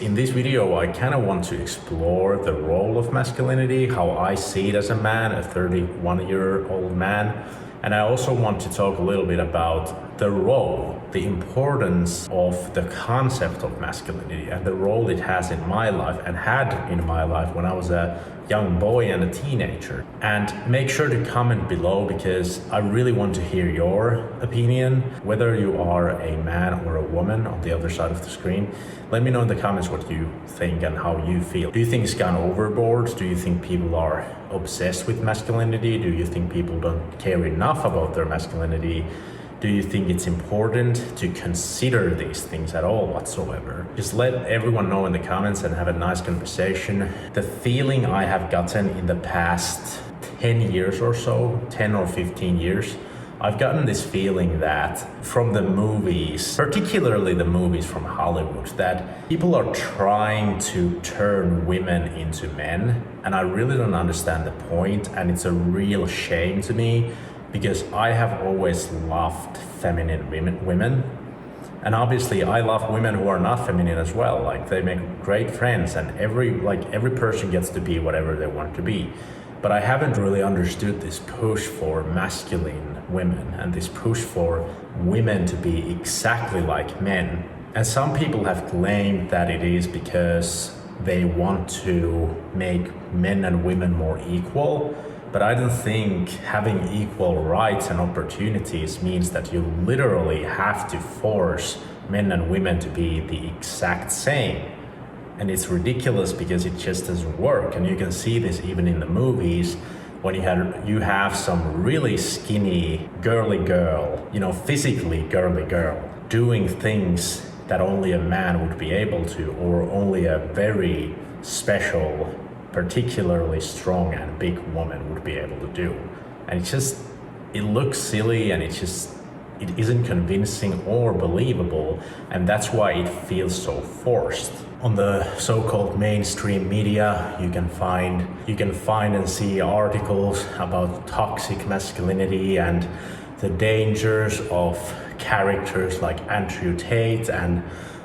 In this video, I kind of want to explore the role of masculinity, how I see it as a man, a 31-year-old man. And I also want to talk a little bit about the role, the importance of the concept of masculinity and the role it has in my life and had in my life when I was a young boy and a teenager. And make sure to comment below because I really want to hear your opinion, whether you are a man or a woman on the other side of the screen. Let me know in the comments what you think and how you feel. Do you think it's gone overboard? Do you think people are obsessed with masculinity? Do you think people don't care enough about their masculinity? Do you think it's important to consider these things at all whatsoever? Just let everyone know in the comments and have a nice conversation. The feeling I have gotten in the past 10 years or so, 10 or 15 years, I've gotten this feeling that from the movies, particularly the movies from Hollywood, that people are trying to turn women into men. And I really don't understand the point, and it's a real shame to me because I have always loved feminine women. And obviously I love women who are not feminine as well. Like, they make great friends and every person gets to be whatever they want to be. But I haven't really understood this push for masculine women and this push for women to be exactly like men. And some people have claimed that it is because they want to make men and women more equal. But I don't think having equal rights and opportunities means that you literally have to force men and women to be the exact same. And it's ridiculous because it just doesn't work. And you can see this even in the movies when you have some really skinny girly girl, physically girly girl, doing things that only a man would be able to, or only a very special, particularly strong and big woman would be able to do. And it looks silly and it isn't convincing or believable, and that's why it feels so forced. On the so-called mainstream media, you can find and see articles about toxic masculinity and the dangers of characters like Andrew Tate and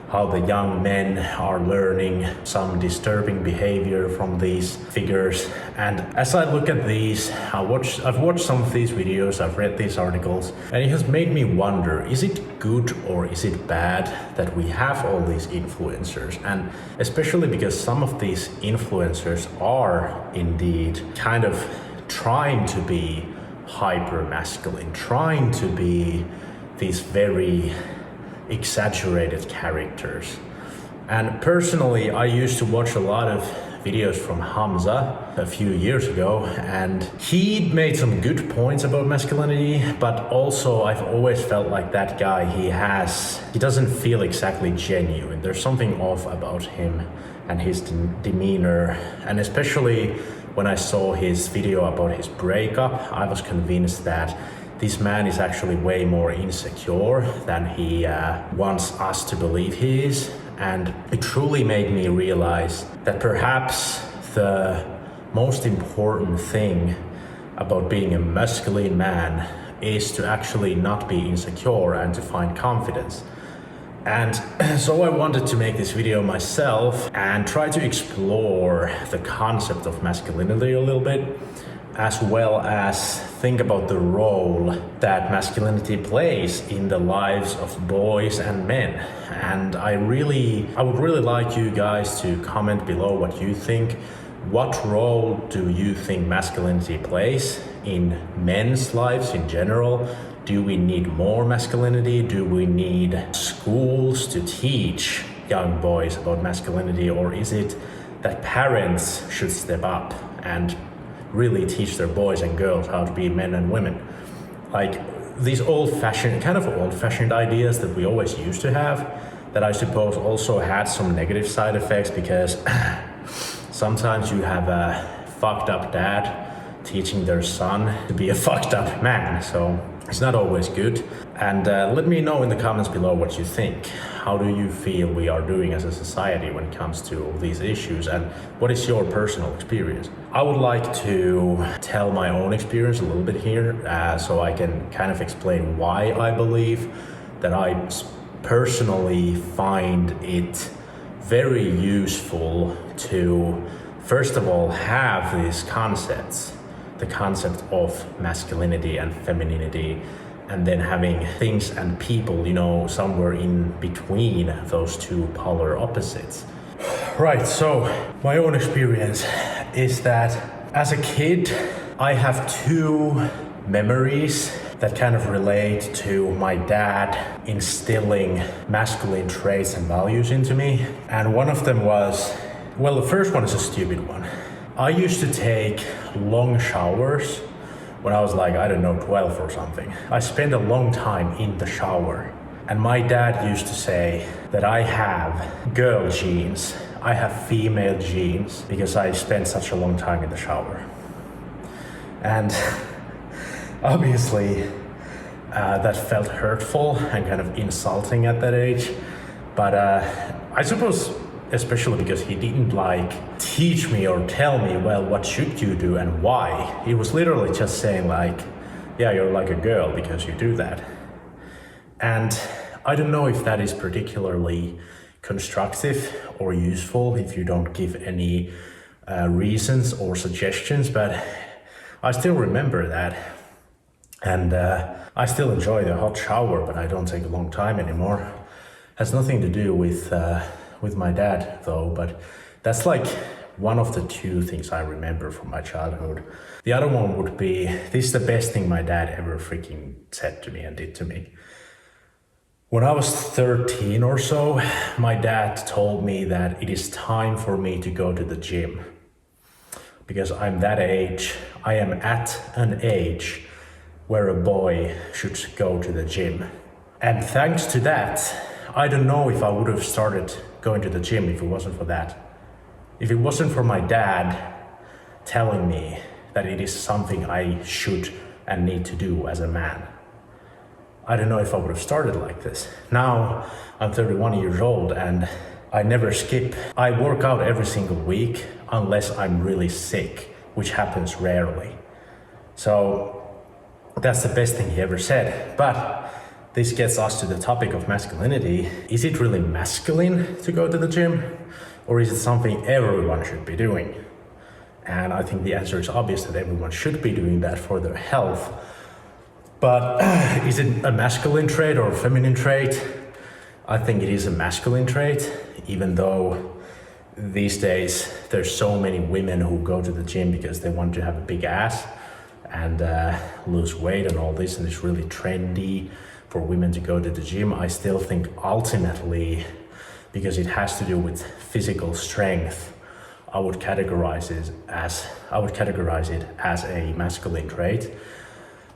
how the young men are learning some disturbing behavior from these figures. And as I look at these, I've watched some of these videos, I've read these articles, and it has made me wonder, is it good or is it bad that we have all these influencers? And especially because some of these influencers are indeed kind of trying to be hyper masculine, trying to be these very exaggerated characters. And personally, I used to watch a lot of videos from Hamza a few years ago, and he made some good points about masculinity, but also I've always felt like that guy, he doesn't feel exactly genuine. There's something off about him and his demeanor. And especially when I saw his video about his breakup, I was convinced that this man is actually way more insecure than he wants us to believe he is. And it truly made me realize that perhaps the most important thing about being a masculine man is to actually not be insecure and to find confidence. And so I wanted to make this video myself and try to explore the concept of masculinity a little bit, as well as think about the role that masculinity plays in the lives of boys and men. And I would really like you guys to comment below what you think. What role do you think masculinity plays in men's lives in general? Do we need more masculinity? Do we need schools to teach young boys about masculinity? Or is it that parents should step up and really teach their boys and girls how to be men and women? Like these old-fashioned ideas that we always used to have, that I suppose also had some negative side effects, because sometimes you have a fucked up dad teaching their son to be a fucked up man, so it's not always good. And let me know in the comments below what you think. How do you feel we are doing as a society when it comes to these issues, and what is your personal experience? I would like to tell my own experience a little bit here, so I can kind of explain why I believe that I personally find it very useful to, first of all, have these concepts, the concept of masculinity and femininity, and then having things and people, somewhere in between those two polar opposites. Right, so my own experience is that as a kid, I have two memories that kind of relate to my dad instilling masculine traits and values into me. And one of them was, well, the first one is a stupid one. I used to take long showers when I was like, 12 or something. I spent a long time in the shower. And my dad used to say that I have girl genes, I have female genes, because I spent such a long time in the shower. And obviously, that felt hurtful and kind of insulting at that age. But I suppose, especially because he didn't teach me or tell me, well, what should you do and why? He was literally just saying yeah, you're like a girl because you do that. And I don't know if that is particularly constructive or useful if you don't give any reasons or suggestions, but I still remember that. And I still enjoy the hot shower, but I don't take a long time anymore. Has nothing to do with my dad though, but that's one of the two things I remember from my childhood. The other one would be, this is the best thing my dad ever freaking said to me and did to me. When I was 13 or so, my dad told me that it is time for me to go to the gym. Because I'm that age, I am at an age where a boy should go to the gym. And thanks to that, I don't know if I would have started going to the gym if it wasn't for that. If it wasn't for my dad telling me that it is something I should and need to do as a man, I don't know if I would have started like this. Now I'm 31 years old and I never skip. I work out every single week unless I'm really sick, which happens rarely. So that's the best thing he ever said. But this gets us to the topic of masculinity. Is it really masculine to go to the gym? Or is it something everyone should be doing? And I think the answer is obvious that everyone should be doing that for their health. But is it a masculine trait or a feminine trait? I think it is a masculine trait, even though these days there's so many women who go to the gym because they want to have a big ass and lose weight and all this, and it's really trendy for women to go to the gym. I still think ultimately, because it has to do with physical strength, I would categorize it as a masculine trait.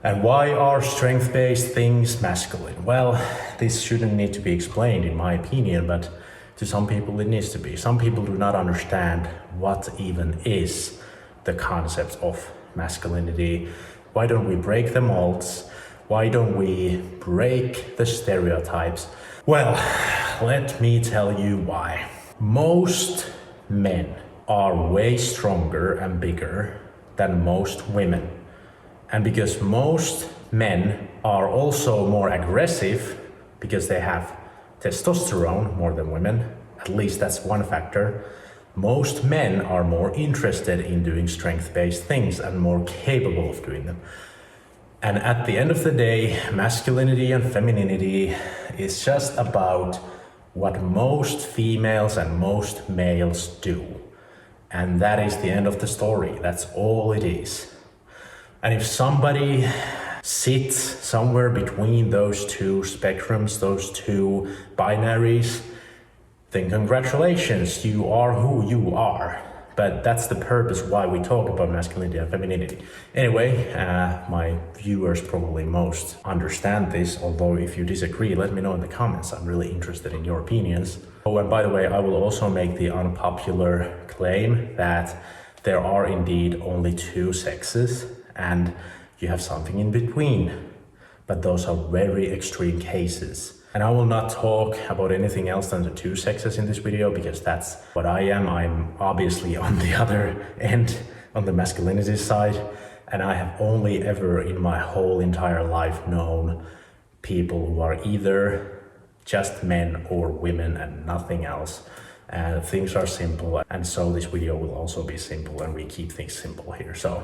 And why are strength-based things masculine? Well, this shouldn't need to be explained in my opinion, but to some people it needs to be. Some people do not understand what even is the concept of masculinity. Why don't we break the molds? Why don't we break the stereotypes? Well, let me tell you why. Most men are way stronger and bigger than most women. And because most men are also more aggressive because they have testosterone more than women, at least that's one factor, most men are more interested in doing strength-based things and more capable of doing them. And at the end of the day, masculinity and femininity is just about what most females and most males do. And that is the end of the story. That's all it is. And if somebody sits somewhere between those two spectrums, those two binaries, then congratulations, you are who you are. But that's the purpose why we talk about masculinity and femininity. Anyway, my viewers probably most understand this, although if you disagree, let me know in the comments. I'm really interested in your opinions. Oh, and by the way, I will also make the unpopular claim that there are indeed only two sexes, and you have something in between. But those are very extreme cases. And I will not talk about anything else than the two sexes in this video, because that's what I am. I'm obviously on the other end, on the masculinity side. And I have only ever in my whole entire life known people who are either just men or women and nothing else. and things are simple. And so this video will also be simple, and we keep things simple here. So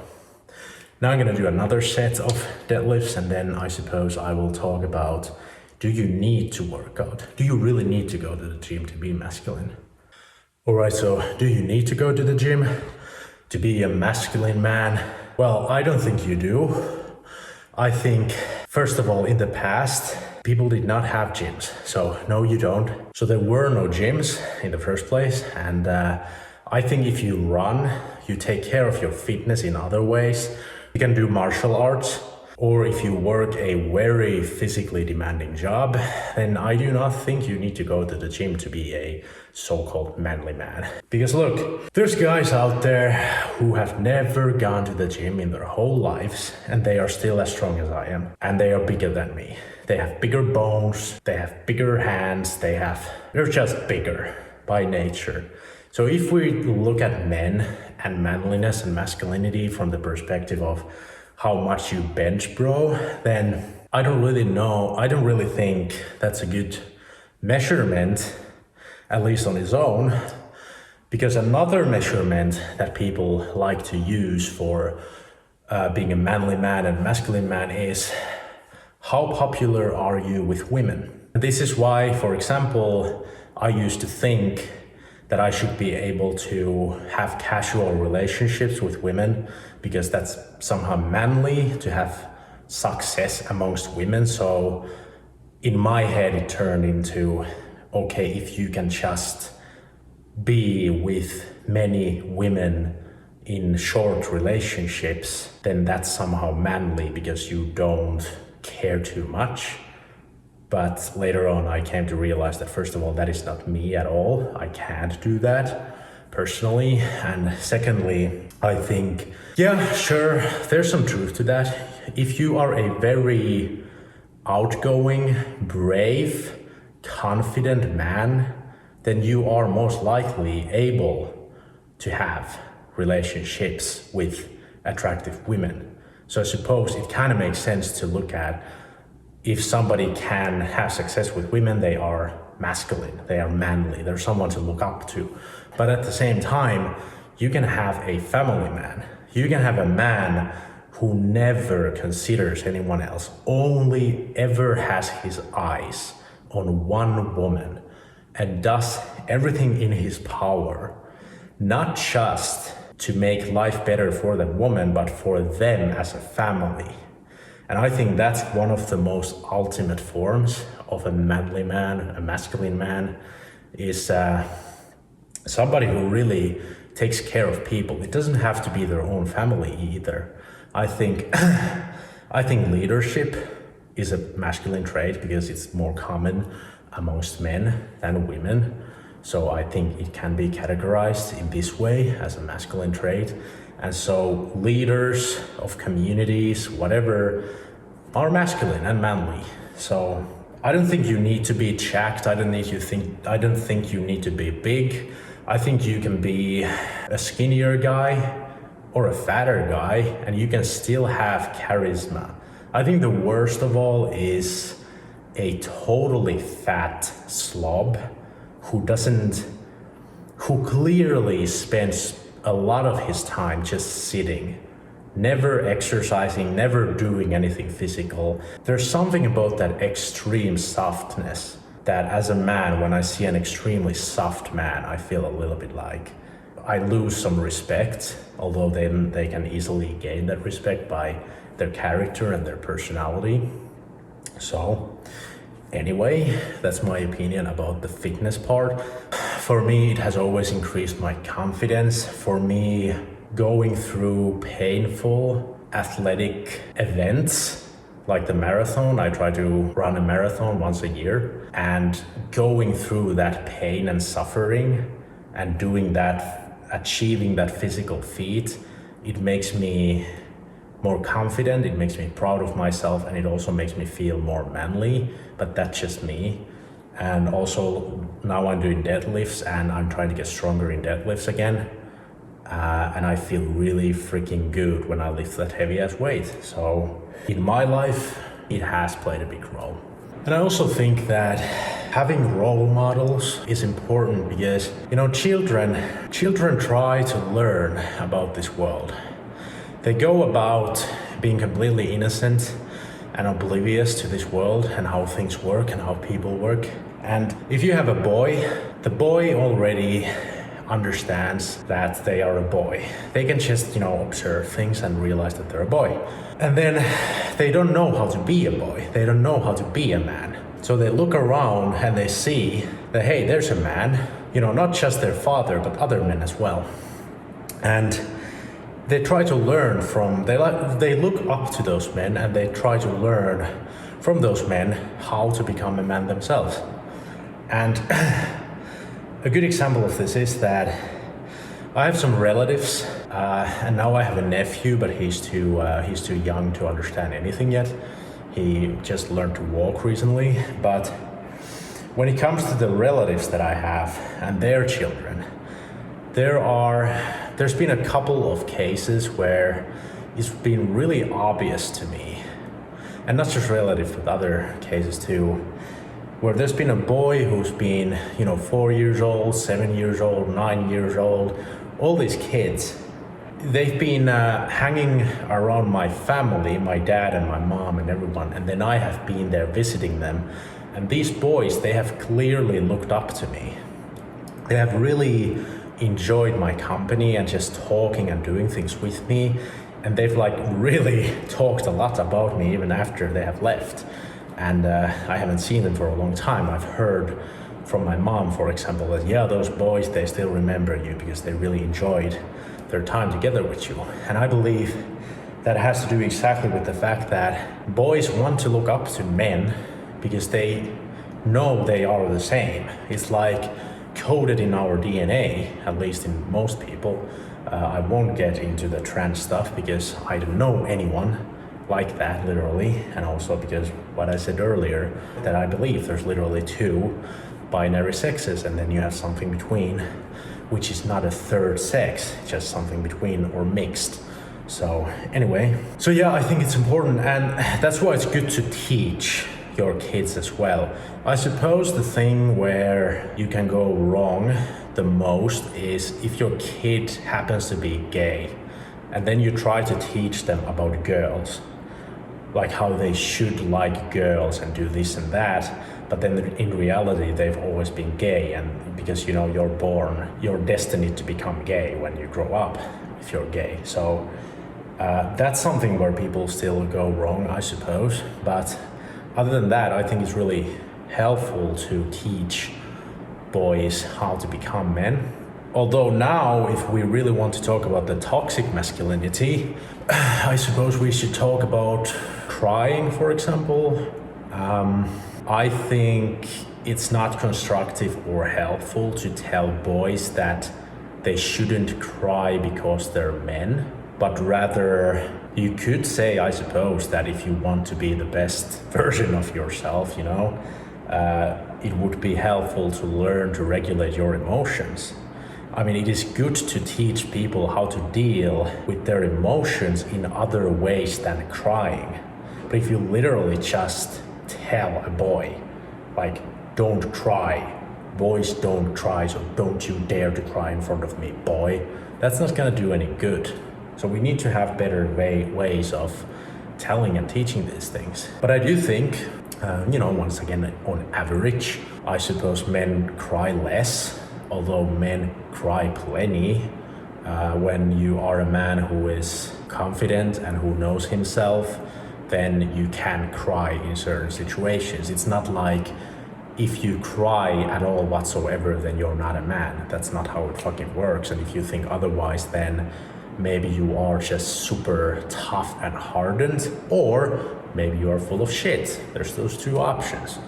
now I'm gonna do another set of deadlifts, and then I suppose I will talk about, do you need to work out? Do you really need to go to the gym to be masculine? All right, so do you need to go to the gym to be a masculine man? Well, I don't think you do. I think, first of all, in the past, people did not have gyms. So no, you don't. So there were no gyms in the first place. And I think if you run, you take care of your fitness in other ways. You can do martial arts, or if you work a very physically demanding job, then I do not think you need to go to the gym to be a so-called manly man. Because look, there's guys out there who have never gone to the gym in their whole lives, and they are still as strong as I am, and they are bigger than me. They have bigger bones, they have bigger hands, they're just bigger by nature. So if we look at men and manliness and masculinity from the perspective of how much you bench, bro, then I don't really think that's a good measurement, at least on its own, because another measurement that people like to use for being a manly man and masculine man is, how popular are you with women? This is why, for example, I used to think that I should be able to have casual relationships with women because that's somehow manly to have success amongst women. So in my head, it turned into, okay, if you can just be with many women in short relationships, then that's somehow manly because you don't care too much. But later on, I came to realize that, first of all, that is not me at all. I can't do that personally. And secondly, I think, yeah, sure, there's some truth to that. If you are a very outgoing, brave, confident man, then you are most likely able to have relationships with attractive women. So I suppose it kind of makes sense to look at, if somebody can have success with women, they are masculine, they are manly, they're someone to look up to. But at the same time, you can have a family man. You can have a man who never considers anyone else, only ever has his eyes on one woman and does everything in his power, not just to make life better for that woman, but for them as a family. And I think that's one of the most ultimate forms of a manly man, a masculine man, is somebody who really takes care of people. It doesn't have to be their own family either. I think leadership is a masculine trait because it's more common amongst men than women. So I think it can be categorized in this way as a masculine trait. And so leaders of communities, whatever, are masculine and manly. So I don't think you need to be jacked. I don't think you need to be big. I think you can be a skinnier guy or a fatter guy and you can still have charisma. I think the worst of all is a totally fat slob who clearly spends a lot of his time just sitting, never exercising, never doing anything physical. There's something about that extreme softness that, as a man, when I see an extremely soft man, I feel a little bit like I lose some respect, although then they can easily gain that respect by their character and their personality. So anyway, that's my opinion about the fitness part. For me, it has always increased my confidence. For me, going through painful athletic events like the marathon, I try to run a marathon once a year, and going through that pain and suffering and doing that, achieving that physical feat, it makes me more confident, it makes me proud of myself, and it also makes me feel more manly, but that's just me. And also now I'm doing deadlifts and I'm trying to get stronger in deadlifts again. And I feel really freaking good when I lift that heavy ass weight. So in my life, it has played a big role. And I also think that having role models is important because, children try to learn about this world. They go about being completely innocent and oblivious to this world and how things work and how people work. And if you have a boy, the boy already understands that they are a boy. They can just, observe things and realize that they're a boy. And then they don't know how to be a boy. They don't know how to be a man. So they look around and they see that, hey, there's a man, not just their father, but other men as well. And they try to learn they look up to those men and they try to learn from those men how to become a man themselves. And a good example of this is that I have some relatives, and now I have a nephew, but he's too young to understand anything yet. He just learned to walk recently. But when it comes to the relatives that I have and their children, there's been a couple of cases where it's been really obvious to me, and not just relatives, but other cases too, where there's been a boy who's been, 4 years old, 7 years old, 9 years old, all these kids. They've been hanging around my family, my dad and my mom and everyone, and then I have been there visiting them. And these boys, they have clearly looked up to me. They have really enjoyed my company and just talking and doing things with me. And they've really talked a lot about me even after they have left. And I haven't seen them for a long time. I've heard from my mom, for example, that those boys, they still remember you because they really enjoyed their time together with you. And I believe that has to do exactly with the fact that boys want to look up to men because they know they are the same. It's like coded in our DNA, at least in most people. I won't get into the trans stuff because I don't know anyone like that, literally, and also because what I said earlier, that I believe there's literally two binary sexes and then you have something between, which is not a third sex, just something between or mixed. So anyway, I think it's important, and that's why it's good to teach your kids as well. I suppose the thing where you can go wrong the most is if your kid happens to be gay and then you try to teach them about girls, like how they should like girls and do this and that, but then in reality they've always been gay, and because you're destined to become gay when you grow up if you're gay. So that's something where people still go wrong, I suppose. But other than that, I think it's really helpful to teach boys how to become men. Although now, if we really want to talk about the toxic masculinity, I suppose we should talk about crying, for example. I think it's not constructive or helpful to tell boys that they shouldn't cry because they're men, but rather you could say, I suppose, that if you want to be the best version of yourself, it would be helpful to learn to regulate your emotions. I mean, it is good to teach people how to deal with their emotions in other ways than crying. But if you literally just tell a boy, don't cry, boys don't cry, so don't you dare to cry in front of me, boy, that's not gonna do any good. So we need to have better ways of telling and teaching these things. But I do think, once again, on average, I suppose men cry less, although men cry plenty. When you are a man who is confident and who knows himself, then you can cry in certain situations. It's not like if you cry at all whatsoever, then you're not a man. That's not how it fucking works. And if you think otherwise, then maybe you are just super tough and hardened, or maybe you are full of shit. There's those two options.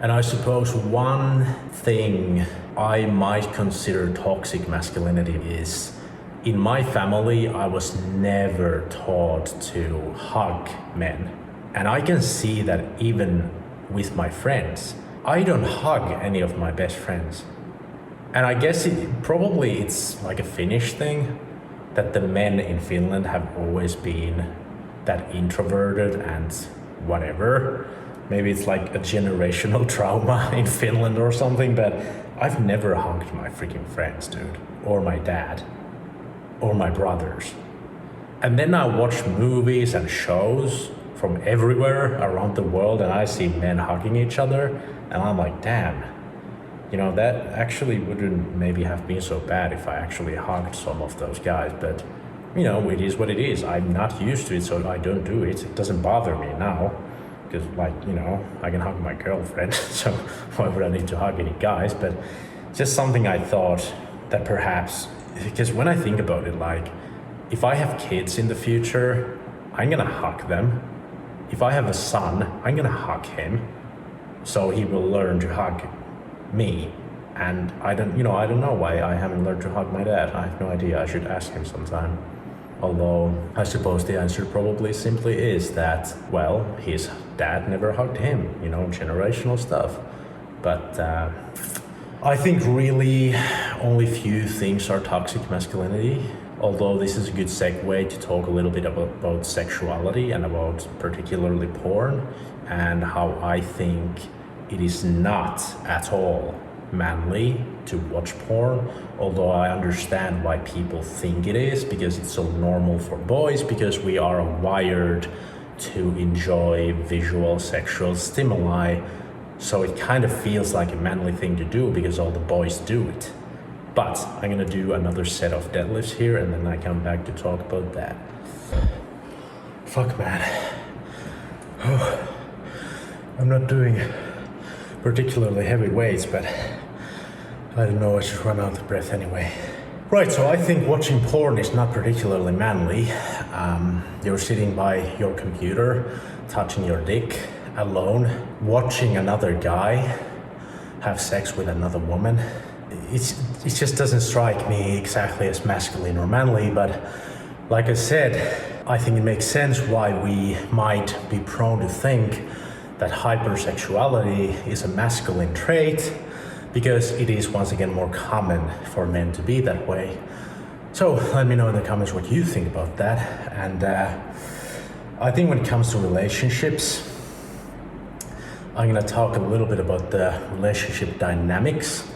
And I suppose one thing I might consider toxic masculinity is, in my family, I was never taught to hug men. And I can see that even with my friends. I don't hug any of my best friends. And I guess it's like a Finnish thing, that the men in Finland have always been that introverted and whatever. Maybe it's like a generational trauma in Finland or something, but I've never hugged my freaking friends, dude, or my dad, or my brothers. And then I watch movies and shows from everywhere around the world, and I see men hugging each other, and I'm like, damn, you know, that actually wouldn't maybe have been so bad if I actually hugged some of those guys. But, you know, it is what it is. I'm not used to it, so I don't do it. It doesn't bother me now, because, like, you know, I can hug my girlfriend, so why would I need to hug any guys? But just something I thought that perhaps, because when I think about it, like, if I have kids in the future, I'm gonna hug them. If I have a son, I'm gonna hug him, so he will learn to hug me. And I don't know why I haven't learned to hug my dad. I have no idea. I should ask him sometime. Although I suppose the answer probably simply is that, well, his dad never hugged him, you know, generational stuff. But I think really only few things are toxic masculinity. Although this is a good segue to talk a little bit about sexuality and about particularly porn, and how I think it is not at all manly to watch porn, although I understand why people think it is, because it's so normal for boys, because we are wired to enjoy visual sexual stimuli, so it kind of feels like a manly thing to do because all the boys do it. But I'm gonna do another set of deadlifts here, and then I come back to talk about that. Fuck, man. Oh, I'm not doing particularly heavy weights, but I don't know, I just run out of breath anyway. Right, so I think watching porn is not particularly manly. You're sitting by your computer, touching your dick alone, watching another guy have sex with another woman. It just doesn't strike me exactly as masculine or manly, but like I said, I think it makes sense why we might be prone to think that hypersexuality is a masculine trait, because it is once again more common for men to be that way. So let me know in the comments what you think about that. And I think when it comes to relationships, I'm gonna talk a little bit about the relationship dynamics.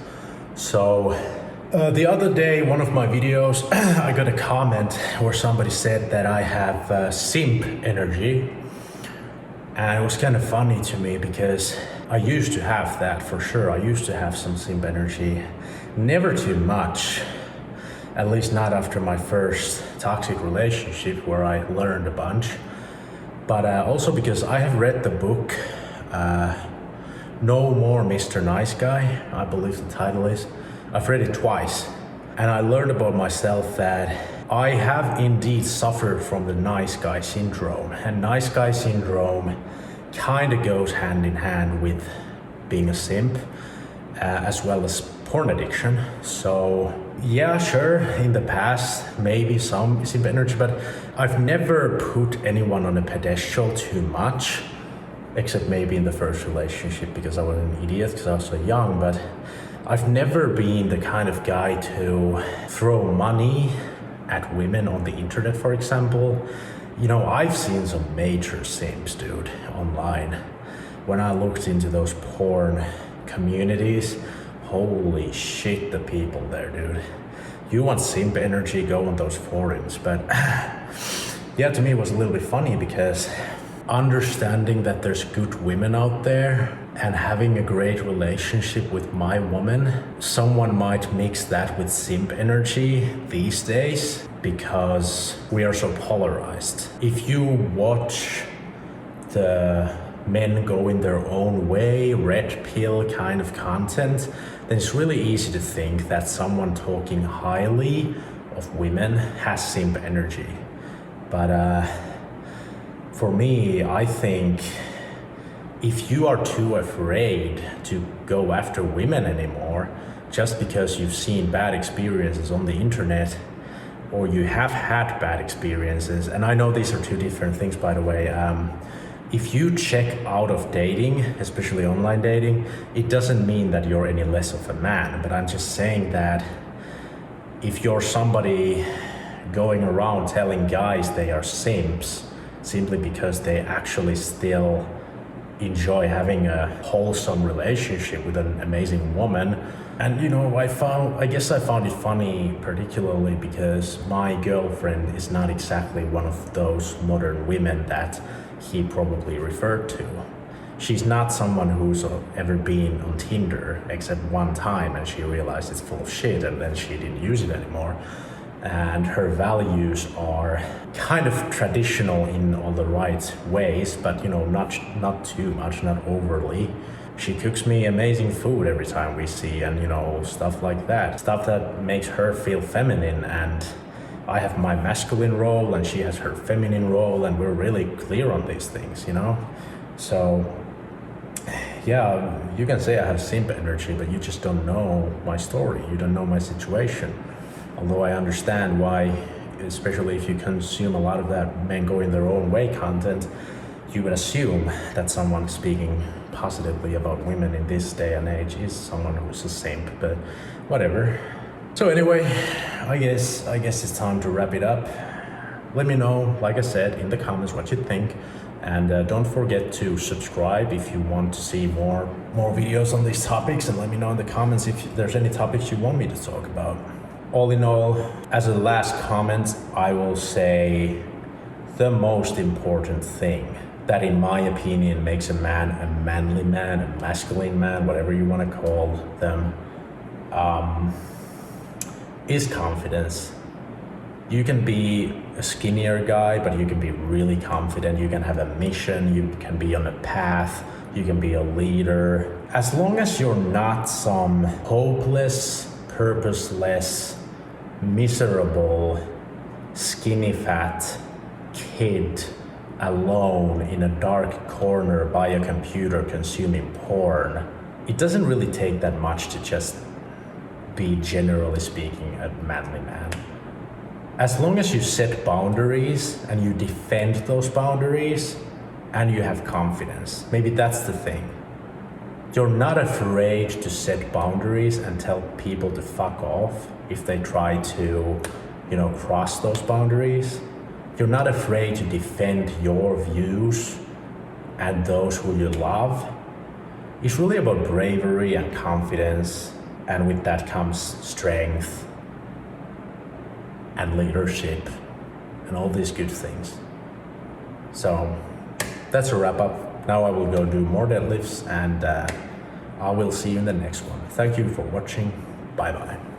So the other day, one of my videos, I got a comment where somebody said that I have simp energy. And it was kind of funny to me because I used to have that for sure. I used to have some simp energy. Never too much, at least not after my first toxic relationship where I learned a bunch. But also because I have read the book No More Mr. Nice Guy, I believe the title is. I've read it twice, and I learned about myself that I have indeed suffered from the nice guy syndrome. And nice guy syndrome kind of goes hand in hand with being a simp, as well as porn addiction. So yeah, sure, in the past, maybe some simp energy, but I've never put anyone on a pedestal too much. Except maybe in the first relationship, because I was an idiot because I was so young. But I've never been the kind of guy to throw money at women on the internet, for example. You know, I've seen some major simps, dude, online. When I looked into those porn communities, holy shit, the people there, dude. You want simp energy, go on those forums. But yeah, to me it was a little bit funny, because understanding that there's good women out there and having a great relationship with my woman, someone might mix that with simp energy these days because we are so polarized. If you watch the men go in their own way, red pill kind of content, then it's really easy to think that someone talking highly of women has simp energy. But for me, I think if you are too afraid to go after women anymore, just because you've seen bad experiences on the internet, or you have had bad experiences, and I know these are two different things, by the way. If you check out of dating, especially online dating, it doesn't mean that you're any less of a man, but I'm just saying that if you're somebody going around telling guys they are simps, simply because they actually still enjoy having a wholesome relationship with an amazing woman. And I guess I found it funny, particularly because my girlfriend is not exactly one of those modern women that he probably referred to. She's not someone who's ever been on Tinder except one time, and she realized it's full of shit, and then she didn't use it anymore. And her values are kind of traditional in all the right ways, but not too much, not overly. She cooks me amazing food every time we see, and stuff like that. Stuff that makes her feel feminine, and I have my masculine role and she has her feminine role, and we're really clear on these things, So yeah, you can say I have simp energy, but you just don't know my story. You don't know my situation. Although I understand why, especially if you consume a lot of that men going their own way content, you would assume that someone speaking positively about women in this day and age is someone who's a simp, but whatever. So anyway, I guess it's time to wrap it up. Let me know, like I said, in the comments what you think. And don't forget to subscribe if you want to see more videos on these topics, and let me know in the comments if there's any topics you want me to talk about. All in all, as a last comment, I will say the most important thing that in my opinion makes a man a manly man, a masculine man, whatever you want to call them, is confidence. You can be a skinnier guy, but you can be really confident. You can have a mission, you can be on a path, you can be a leader. As long as you're not some hopeless, purposeless, miserable, skinny fat kid alone in a dark corner by a computer consuming porn, it doesn't really take that much to just be, generally speaking, a manly man. As long as you set boundaries and you defend those boundaries and you have confidence, maybe that's the thing. You're not afraid to set boundaries and tell people to fuck off if they try to, cross those boundaries. You're not afraid to defend your views and those who you love. It's really about bravery and confidence, and with that comes strength and leadership and all these good things. So that's a wrap up. Now I will go do more deadlifts, and I will see you in the next one. Thank you for watching. Bye bye.